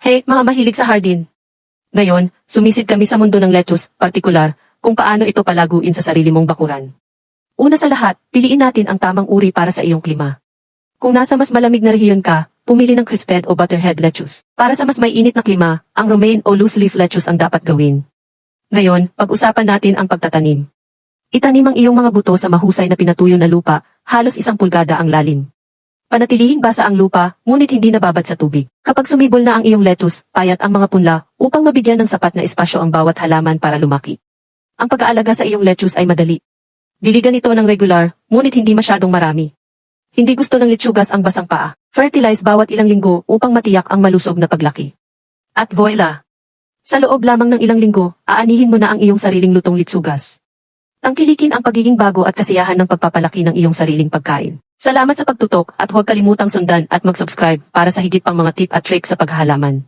Hey, mga mahilig sa hardin. Ngayon, sumisid kami sa mundo ng lettuce, partikular, kung paano ito palaguin sa sarili mong bakuran. Una sa lahat, piliin natin ang tamang uri para sa iyong klima. Kung nasa mas malamig na rehiyon ka, pumili ng crisped o butterhead lettuce. Para sa mas may init na klima, ang romaine o loose leaf lettuce ang dapat gawin. Ngayon, pag-usapan natin ang pagtatanim. Itanim ang iyong mga buto sa mahusay na pinatuyo na lupa, halos 1 pulgada ang lalim. Panatilihing basa ang lupa, ngunit hindi nababad sa tubig. Kapag sumibol na ang iyong lettuce, payat ang mga punla, upang mabigyan ng sapat na espasyo ang bawat halaman para lumaki. Ang pag-aalaga sa iyong lettuce ay madali. Diligan ito ng regular, ngunit hindi masyadong marami. Hindi gusto ng litsugas ang basang paa. Fertilize bawat ilang linggo upang matiyak ang malusog na paglaki. At voila! Sa loob lamang ng ilang linggo, aanihin mo na ang iyong sariling lutong litsugas. Tangkilikin ang pagiging bago at kasiyahan ng pagpapalaki ng iyong sariling pagkain. Salamat sa pagtutok at huwag kalimutang sundan at mag-subscribe para sa higit pang mga tip at trick sa paghahalaman.